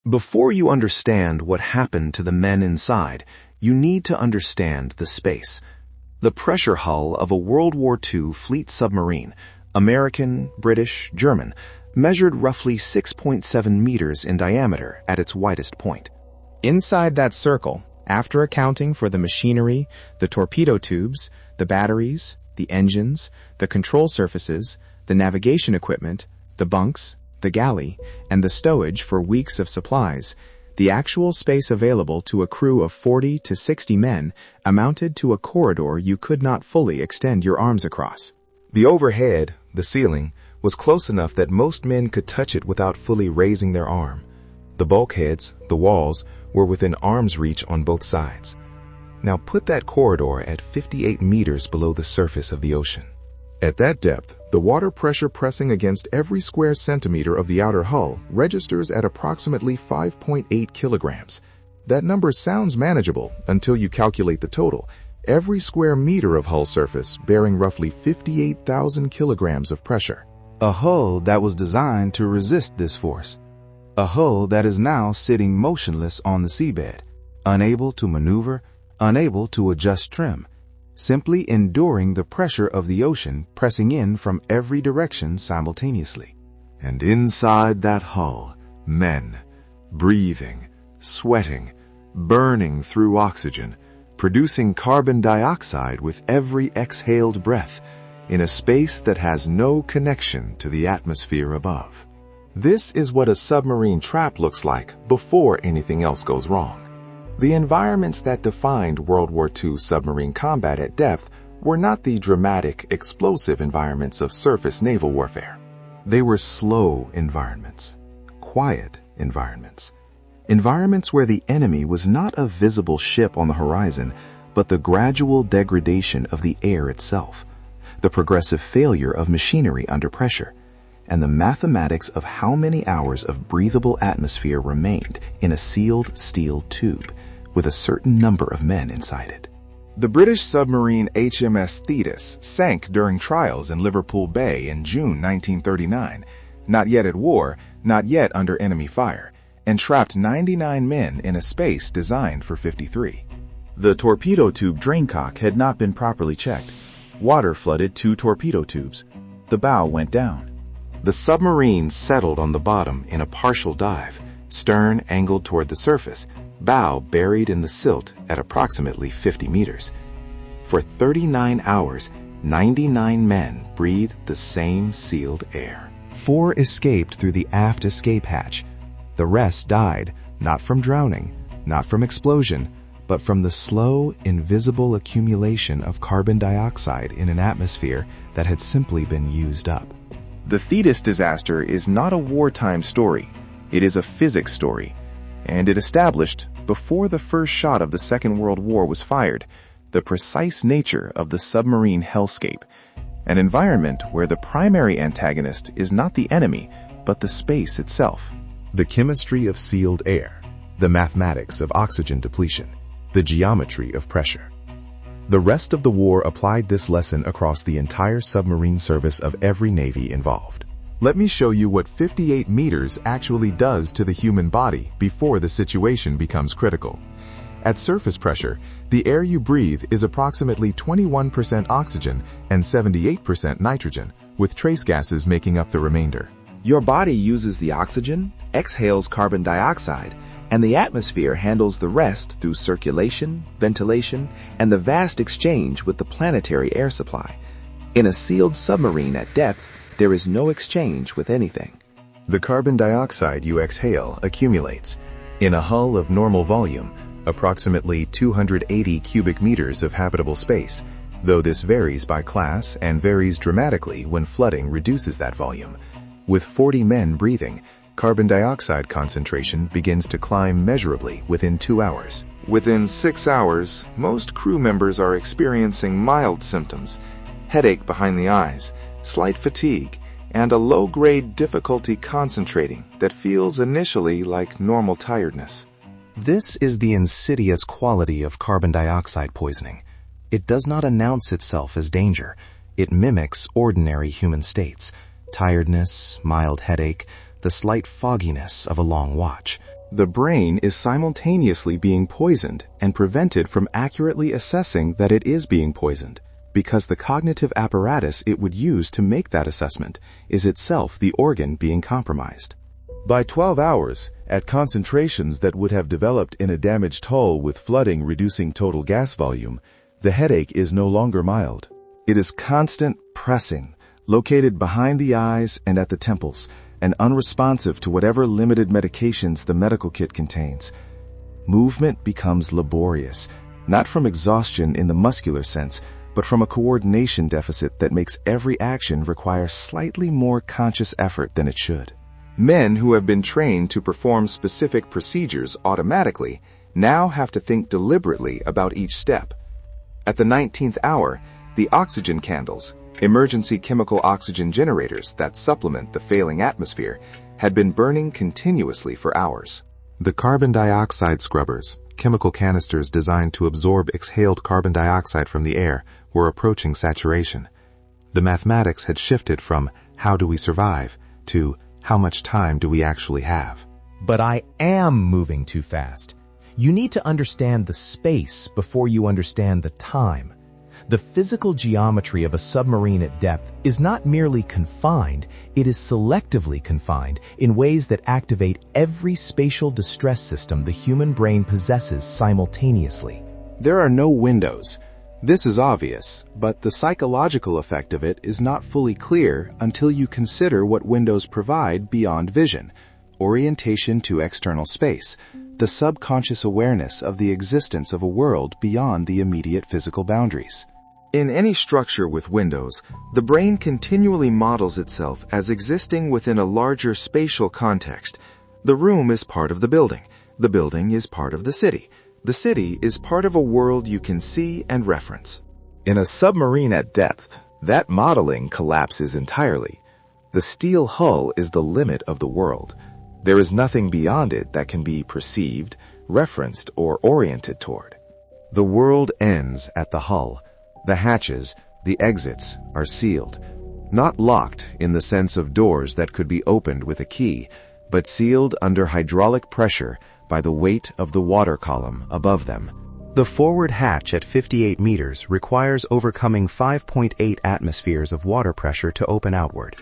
Before you understand what happened to the men inside, you need to understand the space. The pressure hull of a World War II fleet submarine, American, British, German, measured roughly 6.7 meters in diameter at its widest point. Inside that circle, after accounting for the machinery, the torpedo tubes, the batteries, the engines, the control surfaces, the navigation equipment, the bunks, the galley, and the stowage for weeks of supplies, the actual space available to a crew of 40 to 60 men amounted to a corridor you could not fully extend your arms across. The overhead, the ceiling, was close enough that most men could touch it without fully raising their arm. The bulkheads, the walls, were within arm's reach on both sides. Now put that corridor at 58 meters below the surface of the ocean. At that depth, the water pressure pressing against every square centimeter of the outer hull registers at approximately 5.8 kilograms. That number sounds manageable until you calculate the total. Every square meter of hull surface bearing roughly 58,000 kilograms of pressure. A hull that was designed to resist this force. A hull that is now sitting motionless on the seabed, unable to maneuver, unable to adjust trim, simply enduring the pressure of the ocean pressing in from every direction simultaneously. And inside that hull, men, breathing, sweating, burning through oxygen, producing carbon dioxide with every exhaled breath, in a space that has no connection to the atmosphere above. This is what a submarine trap looks like before anything else goes wrong. The environments that defined World War II submarine combat at depth were not the dramatic, explosive environments of surface naval warfare. They were slow environments, quiet environments, environments where the enemy was not a visible ship on the horizon, but the gradual degradation of the air itself, the progressive failure of machinery under pressure, and the mathematics of how many hours of breathable atmosphere remained in a sealed steel tube with a certain number of men inside it. The British submarine HMS Thetis sank during trials in Liverpool Bay in June 1939, not yet at war, not yet under enemy fire, and trapped 99 men in a space designed for 53. The torpedo tube draincock had not been properly checked. Water flooded 2 torpedo tubes. The bow went down. The submarine settled on the bottom in a partial dive, stern angled toward the surface, bow buried in the silt at approximately 50 meters. For 39 hours, 99 men breathed the same sealed air. 4 escaped through the aft escape hatch. The rest died, not from drowning, not from explosion, but from the slow, invisible accumulation of carbon dioxide in an atmosphere that had simply been used up. The Thetis disaster is not a wartime story. It is a physics story. And it established, before the first shot of the Second World War was fired, the precise nature of the submarine hellscape, an environment where the primary antagonist is not the enemy, but the space itself. The chemistry of sealed air, the mathematics of oxygen depletion, the geometry of pressure. The rest of the war applied this lesson across the entire submarine service of every navy involved. Let me show you what 58 meters actually does to the human body before the situation becomes critical. At surface pressure, the air you breathe is approximately 21% oxygen and 78% nitrogen, with trace gases making up the remainder. Your body uses the oxygen, exhales carbon dioxide, and the atmosphere handles the rest through circulation, ventilation, and the vast exchange with the planetary air supply. In a sealed submarine at depth, there is no exchange with anything. The carbon dioxide you exhale accumulates. In a hull of normal volume, approximately 280 cubic meters of habitable space, though this varies by class and varies dramatically when flooding reduces that volume. With 40 men breathing, carbon dioxide concentration begins to climb measurably within 2 hours. Within 6 hours, most crew members are experiencing mild symptoms, headache behind the eyes, slight fatigue, and a low-grade difficulty concentrating that feels initially like normal tiredness. This is the insidious quality of carbon dioxide poisoning. It does not announce itself as danger. It mimics ordinary human states: tiredness, mild headache, the slight fogginess of a long watch. The brain is simultaneously being poisoned and prevented from accurately assessing that it is being poisoned, because the cognitive apparatus it would use to make that assessment is itself the organ being compromised. By 12 hours, at concentrations that would have developed in a damaged hull with flooding reducing total gas volume, the headache is no longer mild. It is constant pressing, located behind the eyes and at the temples, and unresponsive to whatever limited medications the medical kit contains. Movement becomes laborious, not from exhaustion in the muscular sense, but from a coordination deficit that makes every action require slightly more conscious effort than it should. Men who have been trained to perform specific procedures automatically now have to think deliberately about each step. At the 19th hour, the oxygen candles, emergency chemical oxygen generators that supplement the failing atmosphere, had been burning continuously for hours. The carbon dioxide scrubbers, chemical canisters designed to absorb exhaled carbon dioxide from the air, were approaching saturation. The mathematics had shifted from "how do we survive" to "how much time do we actually have?" But I am moving too fast. You need to understand the space before you understand the time. The physical geometry of a submarine at depth is not merely confined, it is selectively confined in ways that activate every spatial distress system the human brain possesses simultaneously. There are no windows. This is obvious, but the psychological effect of it is not fully clear until you consider what windows provide beyond vision: orientation to external space, the subconscious awareness of the existence of a world beyond the immediate physical boundaries. In any structure with windows, the brain continually models itself as existing within a larger spatial context. The room is part of the building is part of the city is part of a world you can see and reference. In a submarine at depth, that modeling collapses entirely. The steel hull is the limit of the world. There is nothing beyond it that can be perceived, referenced, or oriented toward. The world ends at the hull. The hatches, the exits, are sealed. Not locked in the sense of doors that could be opened with a key, but sealed under hydraulic pressure by the weight of the water column above them. The forward hatch at 58 meters requires overcoming 5.8 atmospheres of water pressure to open outward.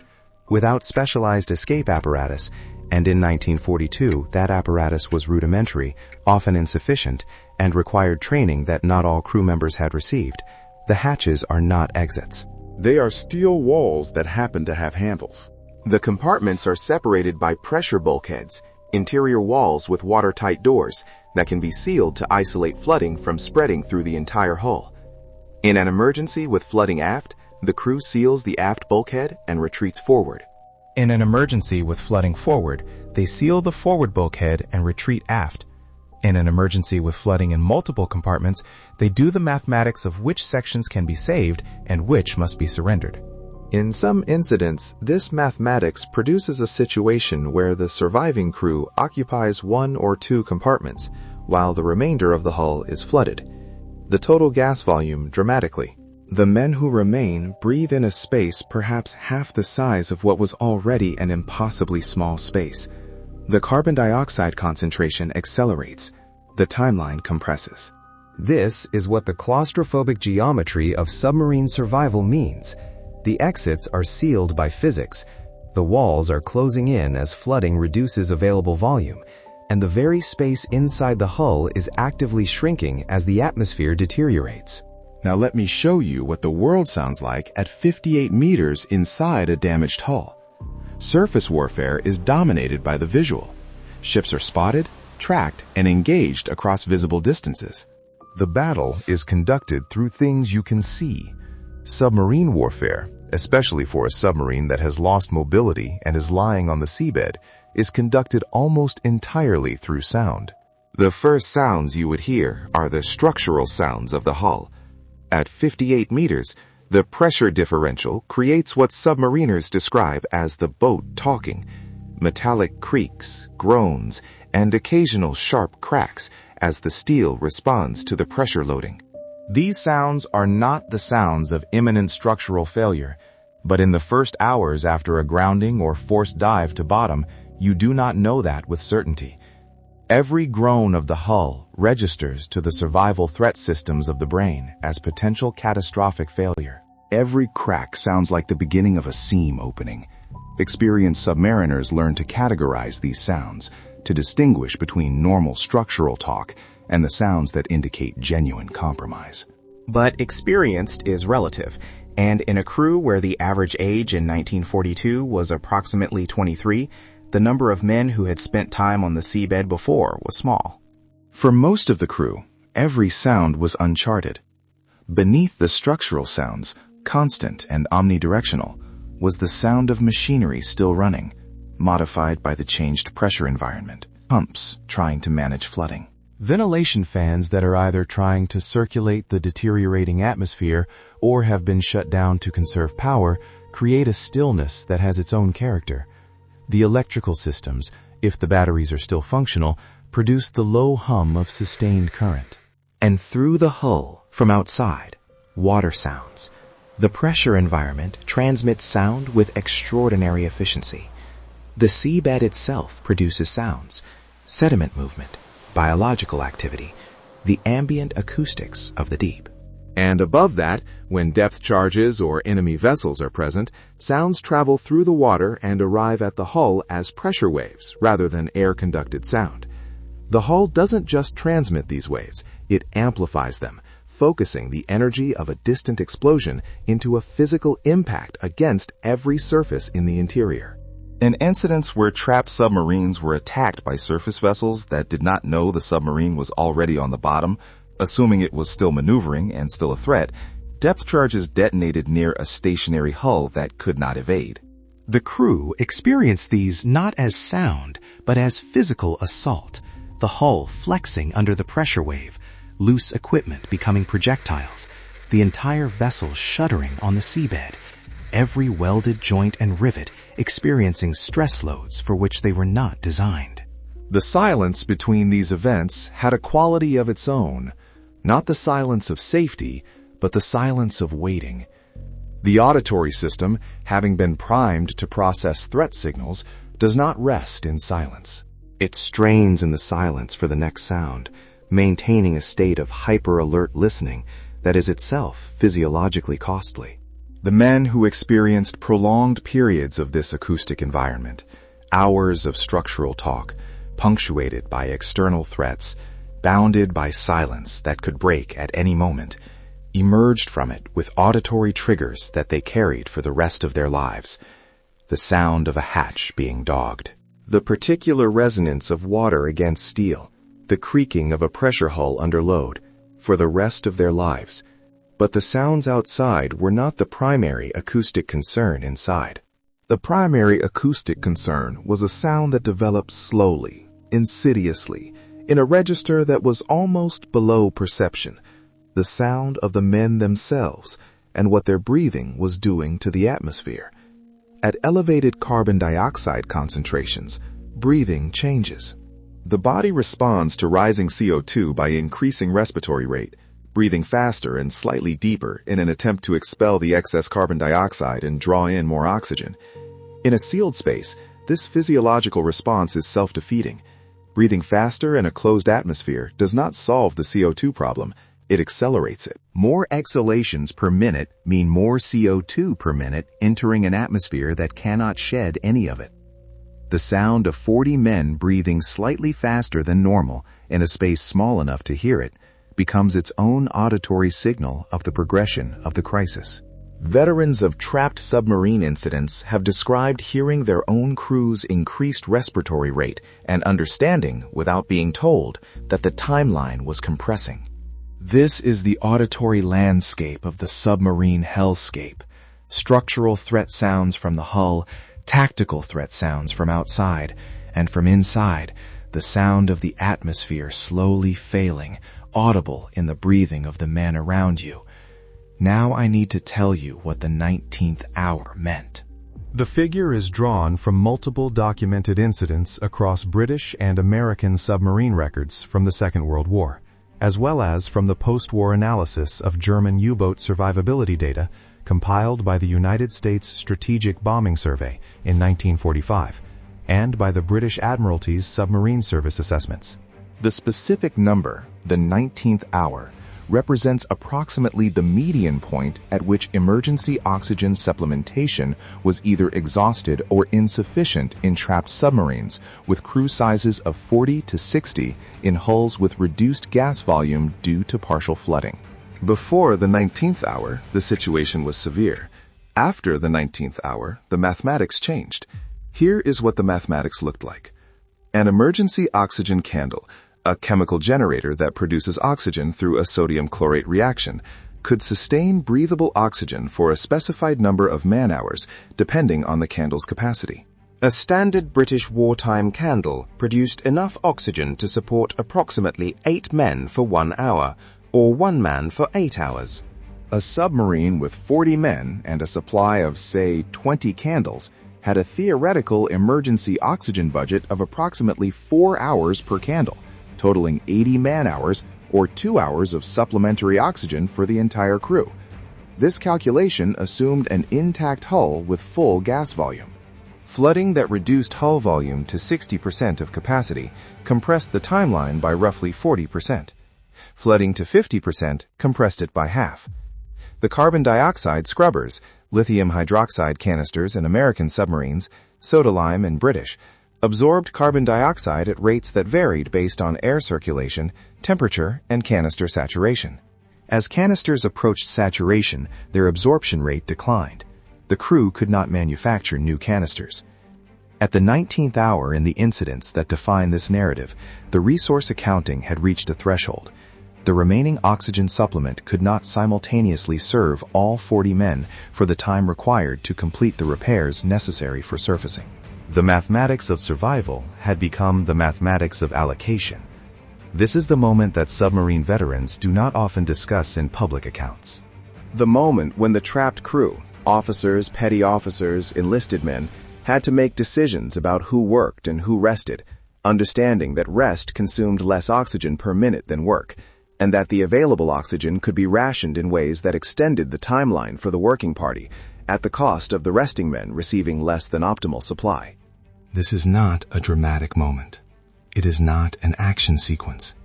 Without specialized escape apparatus, and in 1942 that apparatus was rudimentary, often insufficient, and required training that not all crew members had received, the hatches are not exits. They are steel walls that happen to have handles. The compartments are separated by pressure bulkheads, interior walls with watertight doors that can be sealed to isolate flooding from spreading through the entire hull. In an emergency with flooding aft, the crew seals the aft bulkhead and retreats forward. In an emergency with flooding forward, they seal the forward bulkhead and retreat aft. In an emergency with flooding in multiple compartments, they do the mathematics of which sections can be saved and which must be surrendered. In some incidents, this mathematics produces a situation where the surviving crew occupies one or two compartments, while the remainder of the hull is flooded. The total gas volume dramatically. The men who remain breathe in a space perhaps half the size of what was already an impossibly small space. The carbon dioxide concentration accelerates. The timeline compresses. This is what the claustrophobic geometry of submarine survival means. The exits are sealed by physics. The walls are closing in as flooding reduces available volume, and the very space inside the hull is actively shrinking as the atmosphere deteriorates. Now let me show you what the world sounds like at 58 meters inside a damaged hull. Surface warfare is dominated by the visual. Ships are spotted, tracked, and engaged across visible distances. The battle is conducted through things you can see. Submarine warfare, especially for a submarine that has lost mobility and is lying on the seabed, is conducted almost entirely through sound. The first sounds you would hear are the structural sounds of the hull. At 58 meters, the pressure differential creates what submariners describe as the boat talking. Metallic creaks, groans, and occasional sharp cracks as the steel responds to the pressure loading. These sounds are not the sounds of imminent structural failure, but in the first hours after a grounding or forced dive to bottom, You do not know that with certainty. Every groan of the hull registers to the survival threat systems of the brain as potential catastrophic failure. Every crack sounds like the beginning of a seam opening. Experienced submariners learn to categorize these sounds, to distinguish between normal structural talk and the sounds that indicate genuine compromise. But experienced is relative, and in a crew where the average age in 1942 was approximately 23, the number of men who had spent time on the seabed before was small. For most of the crew, every sound was uncharted. Beneath the structural sounds, constant and omnidirectional, was the sound of machinery still running, modified by the changed pressure environment, pumps trying to manage flooding. Ventilation fans that are either trying to circulate the deteriorating atmosphere or have been shut down to conserve power create a stillness that has its own character. The electrical systems, if the batteries are still functional, produce the low hum of sustained current. And through the hull, from outside, water sounds. The pressure environment transmits sound with extraordinary efficiency. The seabed itself produces sounds, sediment movement, biological activity, the ambient acoustics of the deep. And above that, when depth charges or enemy vessels are present, sounds travel through the water and arrive at the hull as pressure waves rather than air-conducted sound. The hull doesn't just transmit these waves, it amplifies them, focusing the energy of a distant explosion into a physical impact against every surface in the interior. In incidents where trapped submarines were attacked by surface vessels that did not know the submarine was already on the bottom, assuming it was still maneuvering and still a threat, depth charges detonated near a stationary hull that could not evade. The crew experienced these not as sound, but as physical assault, the hull flexing under the pressure wave, loose equipment becoming projectiles, the entire vessel shuddering on the seabed, every welded joint and rivet experiencing stress loads for which they were not designed. The silence between these events had a quality of its own, not the silence of safety, but the silence of waiting. The auditory system, having been primed to process threat signals, does not rest in silence. It strains in the silence for the next sound, maintaining a state of hyper-alert listening that is itself physiologically costly. The men who experienced prolonged periods of this acoustic environment, hours of structural talk, punctuated by external threats, bounded by silence that could break at any moment, emerged from it with auditory triggers that they carried for the rest of their lives. The sound of a hatch being dogged, the particular resonance of water against steel, the creaking of a pressure hull under load, for the rest of their lives. But the sounds outside were not the primary acoustic concern inside. The primary acoustic concern was a sound that developed slowly, insidiously, in a register that was almost below perception, the sound of the men themselves and what their breathing was doing to the atmosphere. At elevated carbon dioxide concentrations, breathing changes. The body responds to rising CO2 by increasing respiratory rate, breathing faster and slightly deeper in an attempt to expel the excess carbon dioxide and draw in more oxygen. In a sealed space, this physiological response is self-defeating. Breathing faster in a closed atmosphere does not solve the CO2 problem, it accelerates it. More exhalations per minute mean more CO2 per minute entering an atmosphere that cannot shed any of it. The sound of 40 men breathing slightly faster than normal in a space small enough to hear it becomes its own auditory signal of the progression of the crisis. Veterans of trapped submarine incidents have described hearing their own crew's increased respiratory rate and understanding, without being told, that the timeline was compressing. This is the auditory landscape of the submarine hellscape. Structural threat sounds from the hull, tactical threat sounds from outside, and from inside, the sound of the atmosphere slowly failing, audible in the breathing of the men around you. Now I need to tell you what the 19th hour meant. The figure is drawn from multiple documented incidents across British and American submarine records from the Second World War, as well as from the post-war analysis of German U-boat survivability data compiled by the United States Strategic Bombing Survey in 1945. and by the British Admiralty's Submarine Service assessments. The specific number, the 19th hour, represents approximately the median point at which emergency oxygen supplementation was either exhausted or insufficient in trapped submarines with crew sizes of 40 to 60 in hulls with reduced gas volume due to partial flooding. Before the 19th hour, the situation was severe. After the 19th hour, the mathematics changed. Here is what the mathematics looked like. An emergency oxygen candle, a chemical generator that produces oxygen through a sodium chlorate reaction, could sustain breathable oxygen for a specified number of man-hours, depending on the candle's capacity. A standard British wartime candle produced enough oxygen to support approximately 8 men for 1 hour, or 1 man for 8 hours. A submarine with 40 men and a supply of, say, 20 candles had a theoretical emergency oxygen budget of approximately 4 hours per candle, totaling 80 man-hours or 2 hours of supplementary oxygen for the entire crew. This calculation assumed an intact hull with full gas volume. Flooding that reduced hull volume to 60% of capacity compressed the timeline by roughly 40%. Flooding to 50% compressed it by half. The carbon dioxide scrubbers, lithium hydroxide canisters in American submarines, soda lime in British, absorbed carbon dioxide at rates that varied based on air circulation, temperature, and canister saturation. As canisters approached saturation, their absorption rate declined. The crew could not manufacture new canisters. At the 19th hour in the incidents that define this narrative, the resource accounting had reached a threshold. The remaining oxygen supplement could not simultaneously serve all 40 men for the time required to complete the repairs necessary for surfacing. The mathematics of survival had become the mathematics of allocation. This is the moment that submarine veterans do not often discuss in public accounts. The moment when the trapped crew, officers, petty officers, enlisted men, had to make decisions about who worked and who rested, understanding that rest consumed less oxygen per minute than work, and that the available oxygen could be rationed in ways that extended the timeline for the working party, at the cost of the resting men receiving less than optimal supply. This is not a dramatic moment. It is not an action sequence.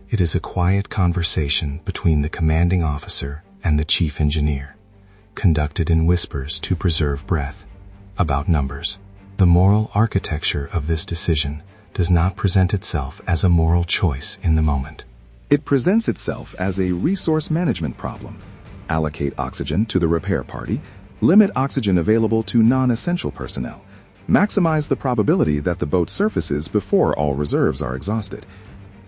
It is a quiet conversation between the commanding officer and the chief engineer, conducted in whispers to preserve breath, about numbers. The moral architecture of this decision does not present itself as a moral choice in the moment. It presents itself as a resource management problem. Allocate oxygen to the repair party, limit oxygen available to non-essential personnel, maximize the probability that the boat surfaces before all reserves are exhausted.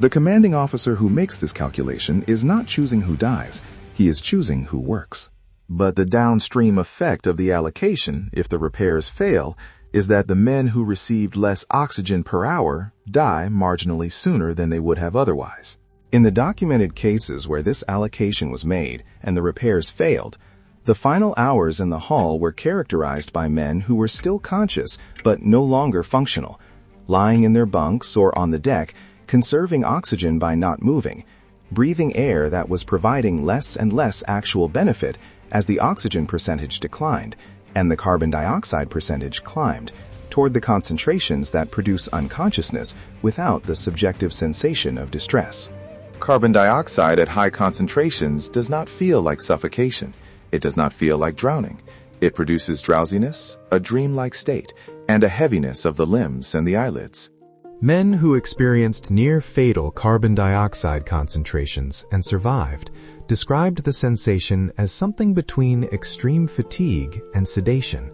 The commanding officer who makes this calculation is not choosing who dies, he is choosing who works. But the downstream effect of the allocation, if the repairs fail, is that the men who received less oxygen per hour die marginally sooner than they would have otherwise. In the documented cases where this allocation was made and the repairs failed, the final hours in the hull were characterized by men who were still conscious but no longer functional, lying in their bunks or on the deck, conserving oxygen by not moving, breathing air that was providing less and less actual benefit as the oxygen percentage declined and the carbon dioxide percentage climbed toward the concentrations that produce unconsciousness without the subjective sensation of distress. Carbon dioxide at high concentrations does not feel like suffocation. It does not feel like drowning. It produces drowsiness, a dreamlike state, and a heaviness of the limbs and the eyelids. Men who experienced near-fatal carbon dioxide concentrations and survived described the sensation as something between extreme fatigue and sedation,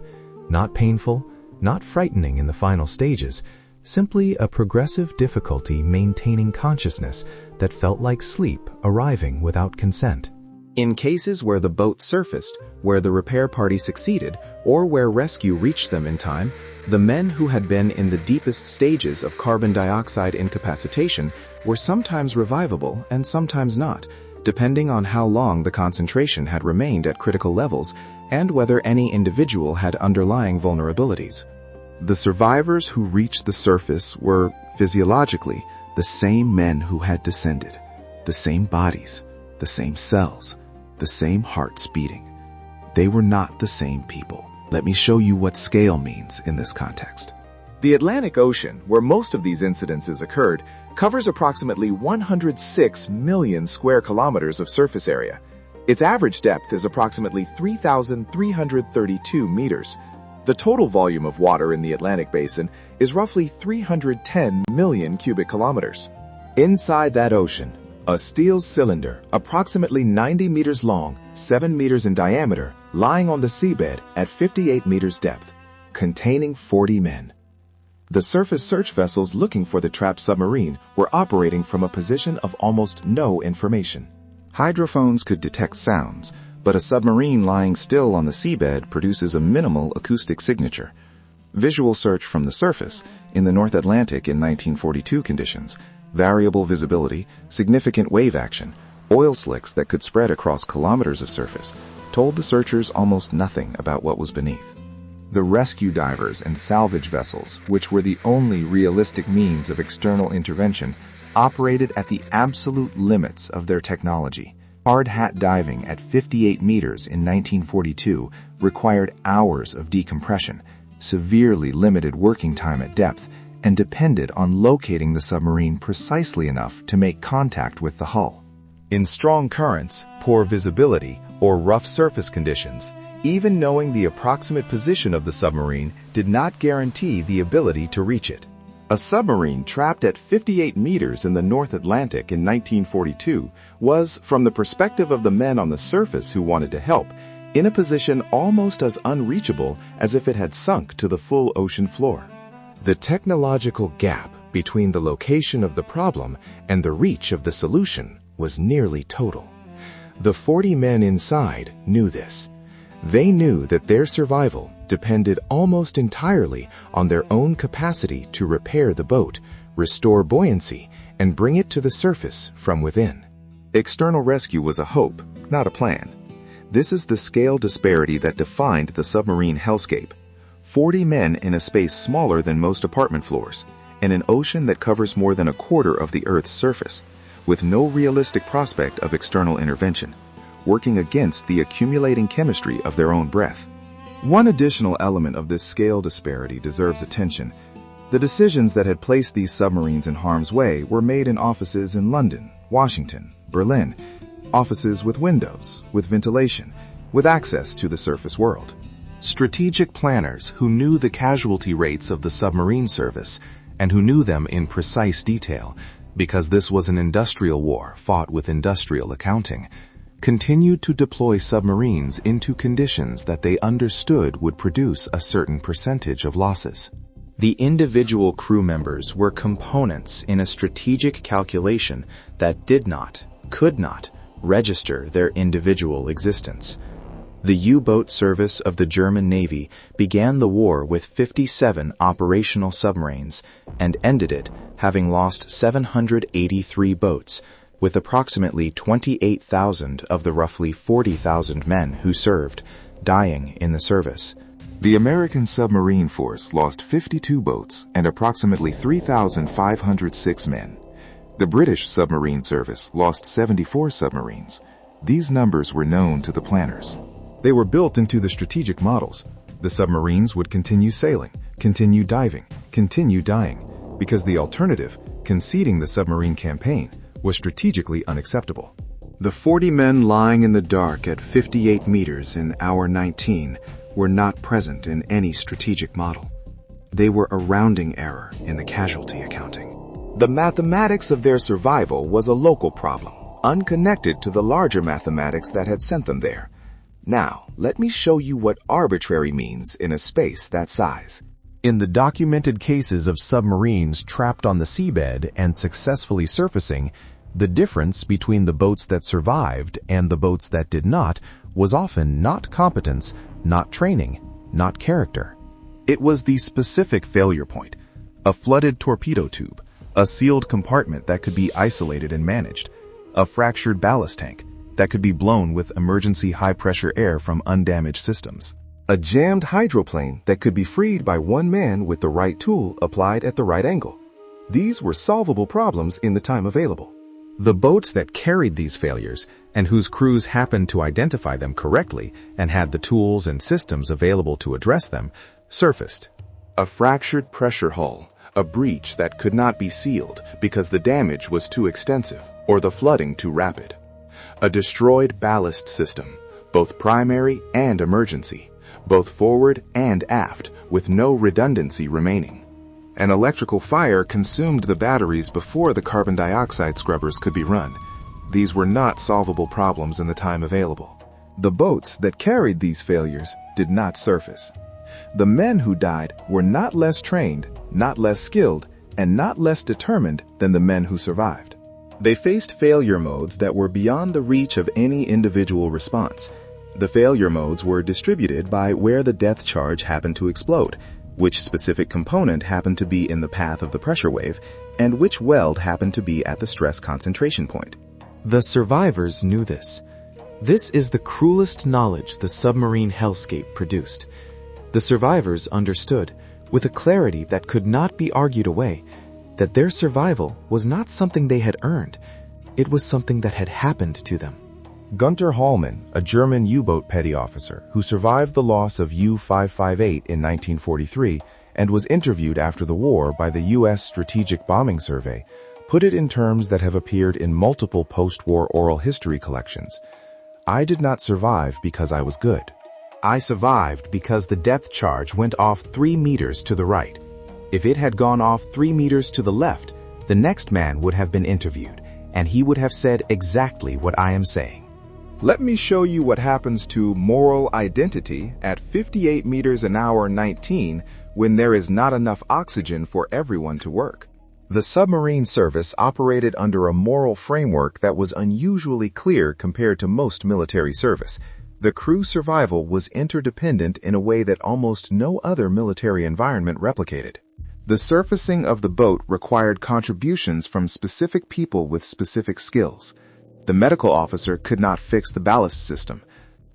not painful, not frightening in the final stages, simply a progressive difficulty maintaining consciousness that felt like sleep arriving without consent. In cases where the boat surfaced, where the repair party succeeded, or where rescue reached them in time, the men who had been in the deepest stages of carbon dioxide incapacitation were sometimes revivable and sometimes not, depending on how long the concentration had remained at critical levels and whether any individual had underlying vulnerabilities. The survivors who reached the surface were, physiologically, the same men who had descended, the same bodies, the same cells, the same hearts beating. They were not the same people. Let me show you what scale means in this context. The Atlantic Ocean, where most of these incidences occurred, covers approximately 106 million square kilometers of surface area. Its average depth is approximately 3,332 meters. The total volume of water in the Atlantic Basin is roughly 310 million cubic kilometers. Inside that ocean, a steel cylinder, approximately 90 meters long, 7 meters in diameter, lying on the seabed at 58 meters depth, containing 40 men. The surface search vessels looking for the trapped submarine were operating from a position of almost no information. Hydrophones could detect sounds, but a submarine lying still on the seabed produces a minimal acoustic signature. Visual search from the surface, in the North Atlantic in 1942 conditions, variable visibility, significant wave action, oil slicks that could spread across kilometers of surface, told the searchers almost nothing about what was beneath. The rescue divers and salvage vessels, which were the only realistic means of external intervention, operated at the absolute limits of their technology. Hard hat diving at 58 meters in 1942 required hours of decompression, severely limited working time at depth, and depended on locating the submarine precisely enough to make contact with the hull. In strong currents, poor visibility, or rough surface conditions, even knowing the approximate position of the submarine did not guarantee the ability to reach it. A submarine trapped at 58 meters in the North Atlantic in 1942 was, from the perspective of the men on the surface who wanted to help, in a position almost as unreachable as if it had sunk to the full ocean floor. The technological gap between the location of the problem and the reach of the solution was nearly total. The 40 men inside knew this. They knew that their survival depended almost entirely on their own capacity to repair the boat, restore buoyancy, and bring it to the surface from within. External rescue was a hope, not a plan. This is the scale disparity that defined the submarine hellscape. 40 men in a space smaller than most apartment floors, and an ocean that covers more than a quarter of the Earth's surface, with no realistic prospect of external intervention, working against the accumulating chemistry of their own breath. One additional element of this scale disparity deserves attention. The decisions that had placed these submarines in harm's way were made in offices in London, Washington, Berlin, offices with windows, with ventilation, with access to the surface world. Strategic planners who knew the casualty rates of the submarine service and who knew them in precise detail, because this was an industrial war fought with industrial accounting, continued to deploy submarines into conditions that they understood would produce a certain percentage of losses. The individual crew members were components in a strategic calculation that did not, could not, register their individual existence. The U-boat service of the German Navy began the war with 57 operational submarines and ended it having lost 783 boats, with approximately 28,000 of the roughly 40,000 men who served dying in the service. The American submarine force lost 52 boats and approximately 3,506 men. The British submarine service lost 74 submarines. These numbers were known to the planners. They were built into the strategic models. The submarines would continue sailing, continue diving, continue dying, because the alternative, conceding the submarine campaign, was strategically unacceptable. The 40 men lying in the dark at 58 meters in hour 19 were not present in any strategic model. They were a rounding error in the casualty accounting. The mathematics of their survival was a local problem, unconnected to the larger mathematics that had sent them there. Now, let me show you what arbitrary means in a space that size. In the documented cases of submarines trapped on the seabed and successfully surfacing, the difference between the boats that survived and the boats that did not was often not competence, not training, not character. It was the specific failure point, a flooded torpedo tube, a sealed compartment that could be isolated and managed, a fractured ballast tank that could be blown with emergency high-pressure air from undamaged systems, a jammed hydroplane that could be freed by one man with the right tool applied at the right angle. These were solvable problems in the time available. The boats that carried these failures, and whose crews happened to identify them correctly and had the tools and systems available to address them, surfaced. A fractured pressure hull, a breach that could not be sealed because the damage was too extensive or the flooding too rapid. A destroyed ballast system, both primary and emergency, both forward and aft, with no redundancy remaining. An electrical fire consumed the batteries before the carbon dioxide scrubbers could be run. These were not solvable problems in the time available. The boats that carried these failures did not surface. The men who died were not less trained, not less skilled, and not less determined than the men who survived. They faced failure modes that were beyond the reach of any individual response. The failure modes were distributed by where the depth charge happened to explode, which specific component happened to be in the path of the pressure wave, and which weld happened to be at the stress concentration point. The survivors knew this. This is the cruelest knowledge the submarine hellscape produced. The survivors understood, with a clarity that could not be argued away, that their survival was not something they had earned. It was something that had happened to them. Gunther Hallmann, a German U-boat petty officer who survived the loss of U-558 in 1943 and was interviewed after the war by the U.S. Strategic Bombing Survey, put it in terms that have appeared in multiple post-war oral history collections. I did not survive because I was good. I survived because the depth charge went off 3 meters to the right. If it had gone off 3 meters to the left, the next man would have been interviewed, and he would have said exactly what I am saying. Let me show you what happens to moral identity at 58 meters an hour 19 when there is not enough oxygen for everyone to work. The submarine service operated under a moral framework that was unusually clear compared to most military service. The crew survival was interdependent in a way that almost no other military environment replicated. The surfacing of the boat required contributions from specific people with specific skills. The medical officer could not fix the ballast system.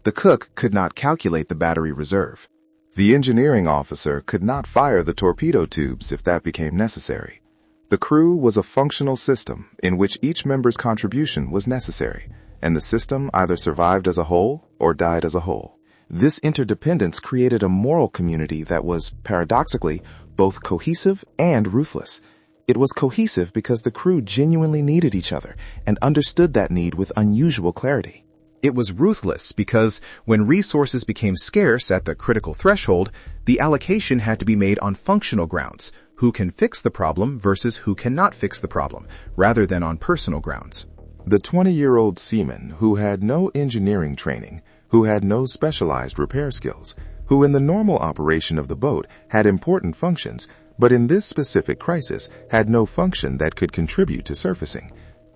The cook could not calculate the battery reserve. The engineering officer could not fire the torpedo tubes if that became necessary. The crew was a functional system in which each member's contribution was necessary, and the system either survived as a whole or died as a whole. This interdependence created a moral community that was, paradoxically, both cohesive and ruthless. It was cohesive because the crew genuinely needed each other and understood that need with unusual clarity. It was ruthless because when resources became scarce at the critical threshold, the allocation had to be made on functional grounds, who can fix the problem versus who cannot fix the problem, rather than on personal grounds. The 20-year-old seaman who had no engineering training, who had no specialized repair skills, who in the normal operation of the boat had important functions, but in this specific crisis had no function that could contribute to surfacing.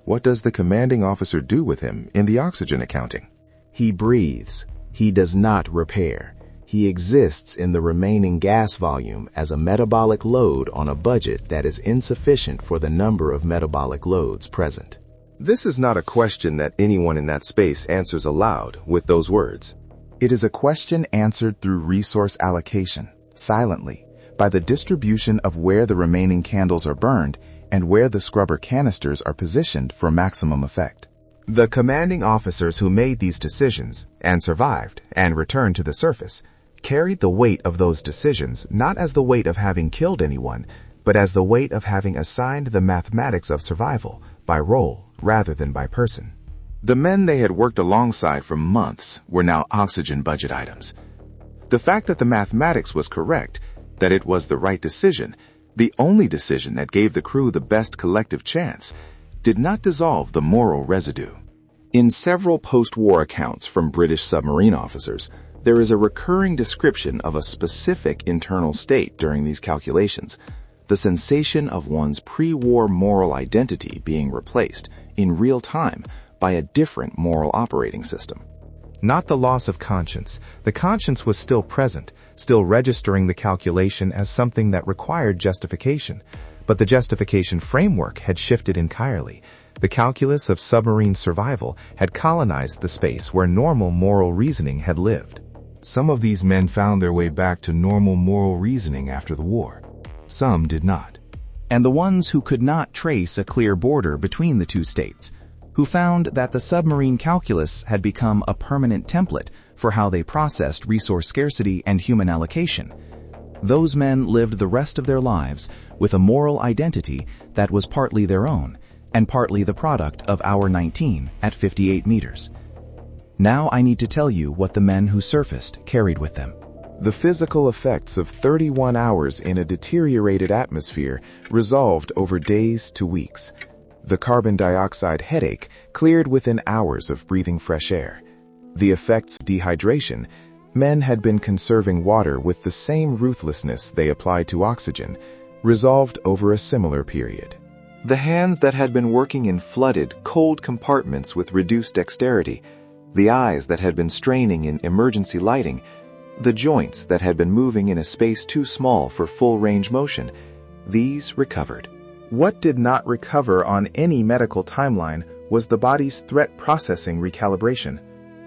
What does the commanding officer do with him in the oxygen accounting? He breathes. He does not repair. He exists in the remaining gas volume as a metabolic load on a budget that is insufficient for the number of metabolic loads present. This is not a question that anyone in that space answers aloud with those words. It is a question answered through resource allocation, silently, by the distribution of where the remaining candles are burned and where the scrubber canisters are positioned for maximum effect. The commanding officers who made these decisions and survived and returned to the surface carried the weight of those decisions not as the weight of having killed anyone, but as the weight of having assigned the mathematics of survival by role rather than by person. The men they had worked alongside for months were now oxygen budget items. The fact that the mathematics was correct, that it was the right decision, the only decision that gave the crew the best collective chance, did not dissolve the moral residue. In several post-war accounts from British submarine officers, there is a recurring description of a specific internal state during these calculations, the sensation of one's pre-war moral identity being replaced, in real time, by a different moral operating system. Not the loss of conscience. The conscience was still present, still registering the calculation as something that required justification. But the justification framework had shifted entirely. The calculus of submarine survival had colonized the space where normal moral reasoning had lived. Some of these men found their way back to normal moral reasoning after the war. Some did not. And the ones who could not trace a clear border between the two states, who found that the submarine calculus had become a permanent template for how they processed resource scarcity and human allocation, Those men lived the rest of their lives with a moral identity that was partly their own and partly the product of Hour 19 at 58 meters. Now I need to tell you what the men who surfaced carried with them. The physical effects of 31 hours in a deteriorated atmosphere resolved over days to weeks. The carbon dioxide headache cleared within hours of breathing fresh air. The effects of dehydration. Men had been conserving water with the same ruthlessness they applied to oxygen, resolved over a similar period. The hands that had been working in flooded, cold compartments with reduced dexterity, the eyes that had been straining in emergency lighting, the joints that had been moving in a space too small for full range motion, these recovered. What did not recover on any medical timeline was the body's threat processing recalibration.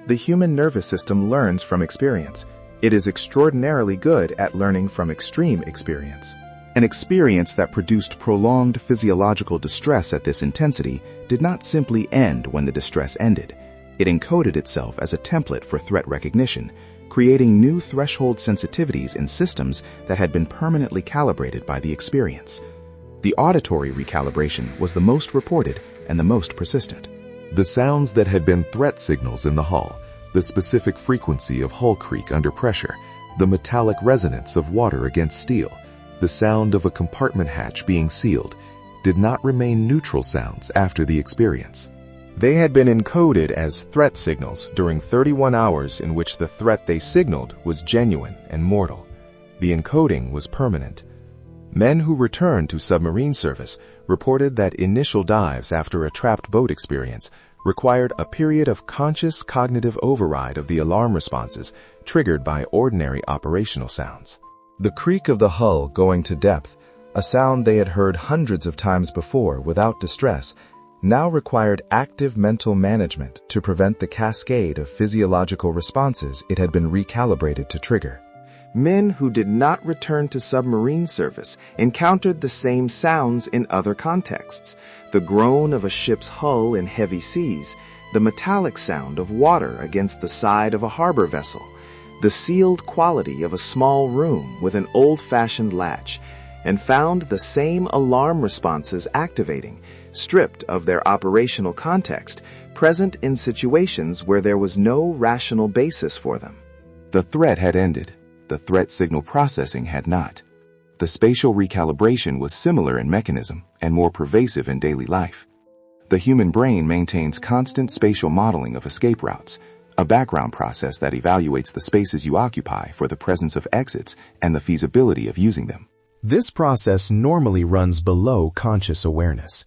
The human nervous system learns from experience. It is extraordinarily good at learning from extreme experience. An experience that produced prolonged physiological distress at this intensity did not simply end when the distress ended. It encoded itself as a template for threat recognition, creating new threshold sensitivities in systems that had been permanently calibrated by the experience. The auditory recalibration was the most reported and the most persistent. The sounds that had been threat signals in the hull, the specific frequency of hull creak under pressure, the metallic resonance of water against steel, the sound of a compartment hatch being sealed, did not remain neutral sounds after the experience. They had been encoded as threat signals during 31 hours in which the threat they signaled was genuine and mortal. The encoding was permanent. Men who returned to submarine service reported that initial dives after a trapped boat experience required a period of conscious cognitive override of the alarm responses triggered by ordinary operational sounds. The creak of the hull going to depth, a sound they had heard hundreds of times before without distress, now required active mental management to prevent the cascade of physiological responses it had been recalibrated to trigger. Men who did not return to submarine service encountered the same sounds in other contexts: the groan of a ship's hull in heavy seas, the metallic sound of water against the side of a harbor vessel, the sealed quality of a small room with an old-fashioned latch, and found the same alarm responses activating, stripped of their operational context, present in situations where there was no rational basis for them. The threat had ended. The threat signal processing had not. The spatial recalibration was similar in mechanism and more pervasive in daily life. The human brain maintains constant spatial modeling of escape routes, a background process that evaluates the spaces you occupy for the presence of exits and the feasibility of using them. This process normally runs below conscious awareness.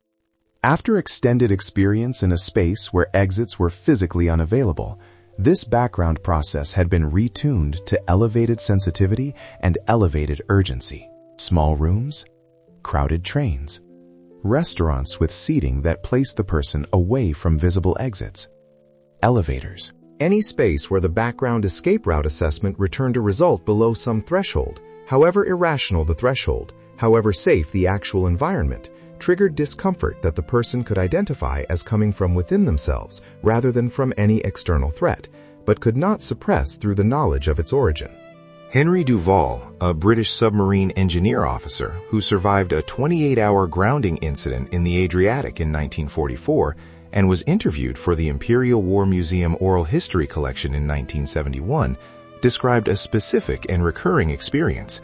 After extended experience in a space where exits were physically unavailable, this background process had been retuned to elevated sensitivity and elevated urgency. Small rooms, crowded trains, restaurants with seating that placed the person away from visible exits, elevators. Any space where the background escape route assessment returned a result below some threshold, however irrational the threshold, however safe the actual environment, triggered discomfort that the person could identify as coming from within themselves rather than from any external threat, but could not suppress through the knowledge of its origin. Henry Duval, a British submarine engineer officer who survived a 28-hour grounding incident in the Adriatic in 1944 and was interviewed for the Imperial War Museum Oral History Collection in 1971, described a specific and recurring experience.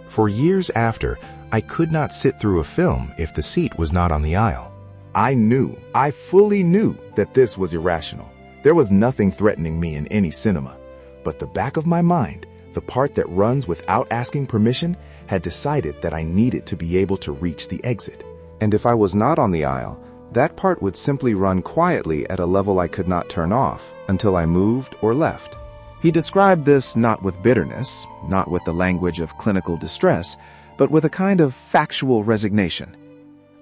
For years after, I could not sit through a film if the seat was not on the aisle. I fully knew that this was irrational. There was nothing threatening me in any cinema. But the back of my mind, the part that runs without asking permission, had decided that I needed to be able to reach the exit. And if I was not on the aisle, that part would simply run quietly at a level I could not turn off until I moved or left. He described this not with bitterness, not with the language of clinical distress, but with a kind of factual resignation.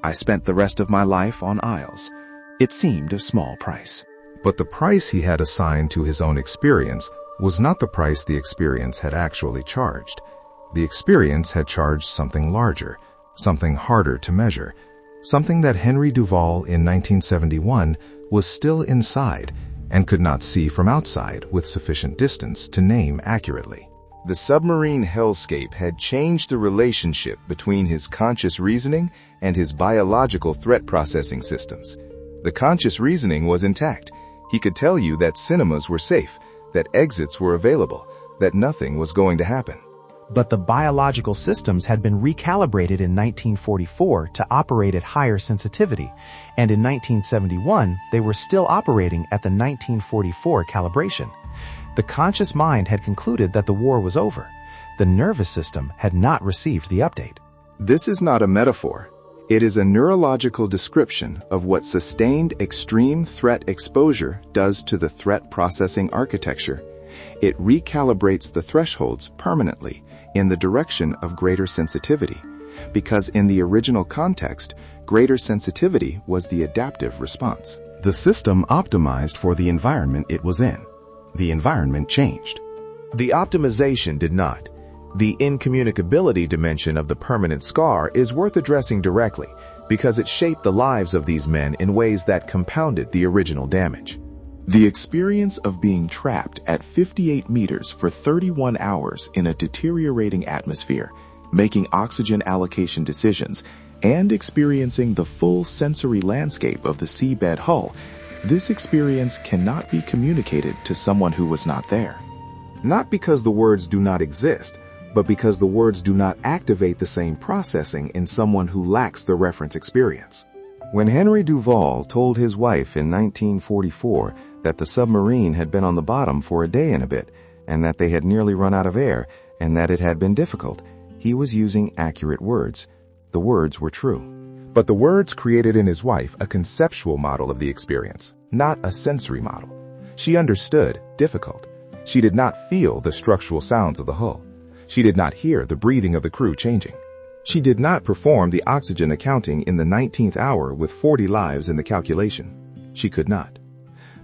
I spent the rest of my life on aisles. It seemed a small price. But the price he had assigned to his own experience was not the price the experience had actually charged. The experience had charged something larger, something harder to measure, something that Henry Duval in 1971 was still inside and could not see from outside with sufficient distance to name accurately. The submarine hellscape had changed the relationship between his conscious reasoning and his biological threat processing systems. The conscious reasoning was intact. He could tell you that cinemas were safe, that exits were available, that nothing was going to happen. But the biological systems had been recalibrated in 1944 to operate at higher sensitivity, and in 1971 they were still operating at the 1944 calibration. The conscious mind had concluded that the war was over. The nervous system had not received the update. This is not a metaphor. It is a neurological description of what sustained extreme threat exposure does to the threat processing architecture. It recalibrates the thresholds permanently in the direction of greater sensitivity, because in the original context, greater sensitivity was the adaptive response. The system optimized for the environment it was in. The environment changed. The optimization did not. The incommunicability dimension of the permanent scar is worth addressing directly because it shaped the lives of these men in ways that compounded the original damage. The experience of being trapped at 58 meters for 31 hours in a deteriorating atmosphere, making oxygen allocation decisions, and experiencing the full sensory landscape of the seabed hull, this experience cannot be communicated to someone who was not there. Not because the words do not exist, but because the words do not activate the same processing in someone who lacks the reference experience. When Henry Duval told his wife in 1944 that the submarine had been on the bottom for a day and a bit, and that they had nearly run out of air, and that it had been difficult, he was using accurate words. The words were true. But the words created in his wife a conceptual model of the experience, not a sensory model. She understood difficult. She did not feel the structural sounds of the hull. She did not hear the breathing of the crew changing. She did not perform the oxygen accounting in the 19th hour with 40 lives in the calculation. She could not.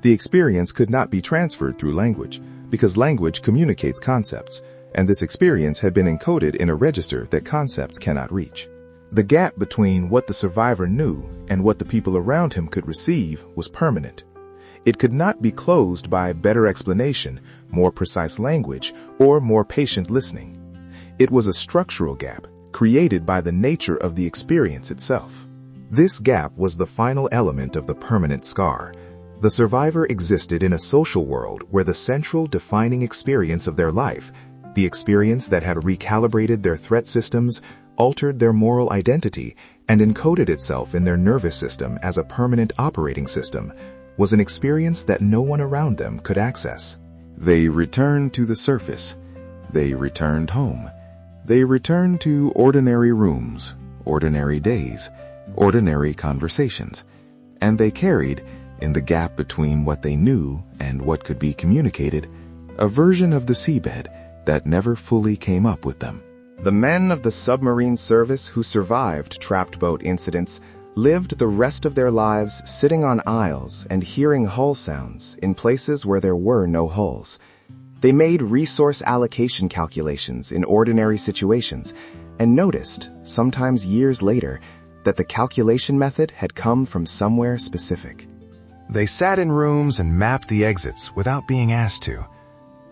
The experience could not be transferred through language, because language communicates concepts, and this experience had been encoded in a register that concepts cannot reach. The gap between what the survivor knew and what the people around him could receive was permanent. It could not be closed by better explanation, more precise language, or more patient listening. It was a structural gap, created by the nature of the experience itself. This gap was the final element of the permanent scar. The survivor existed in a social world where the central defining experience of their life, the experience that had recalibrated their threat systems, altered their moral identity, and encoded itself in their nervous system as a permanent operating system, was an experience that no one around them could access. They returned to the surface. They returned home. They returned to ordinary rooms, ordinary days, ordinary conversations, and they carried, in the gap between what they knew and what could be communicated, a version of the seabed that never fully came up with them. The men of the submarine service who survived trapped boat incidents lived the rest of their lives sitting on aisles and hearing hull sounds in places where there were no hulls. They made resource allocation calculations in ordinary situations and noticed, sometimes years later, that the calculation method had come from somewhere specific. They sat in rooms and mapped the exits without being asked to.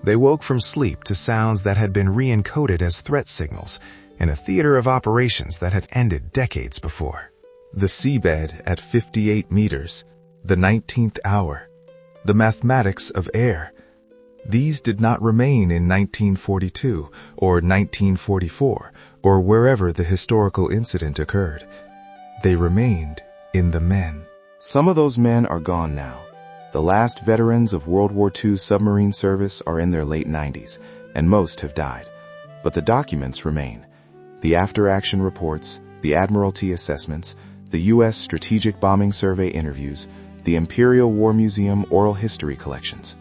They woke from sleep to sounds that had been re-encoded as threat signals in a theater of operations that had ended decades before. The seabed at 58 meters, the 19th hour, the mathematics of air. These did not remain in 1942 or 1944 or wherever the historical incident occurred. They remained in the men. Some of those men are gone now. The last veterans of World War II submarine service are in their late 90s, and most have died. But the documents remain. The after-action reports, the Admiralty assessments, the U.S. Strategic Bombing Survey interviews, the Imperial War Museum oral history collections.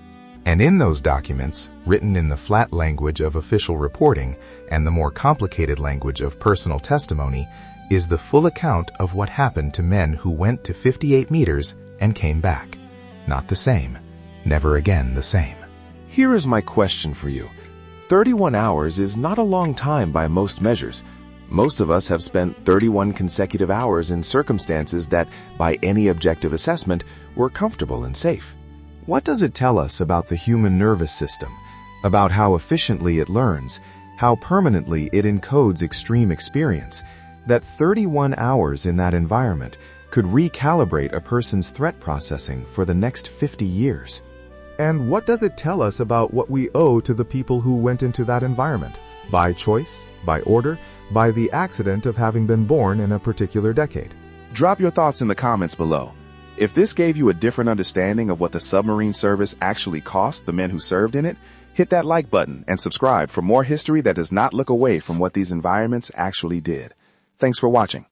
And in those documents, written in the flat language of official reporting and the more complicated language of personal testimony, is the full account of what happened to men who went to 58 meters and came back. Not the same. Never again the same. Here is my question for you. 31 hours is not a long time by most measures. Most of us have spent 31 consecutive hours in circumstances that, by any objective assessment, were comfortable and safe. What does it tell us about the human nervous system, about how efficiently it learns, how permanently it encodes extreme experience, that 31 hours in that environment could recalibrate a person's threat processing for the next 50 years. And what does it tell us about what we owe to the people who went into that environment? By choice, by order, by the accident of having been born in a particular decade? Drop your thoughts in the comments below. If this gave you a different understanding of what the submarine service actually cost the men who served in it, hit that like button and subscribe for more history that does not look away from what these environments actually did. Thanks for watching.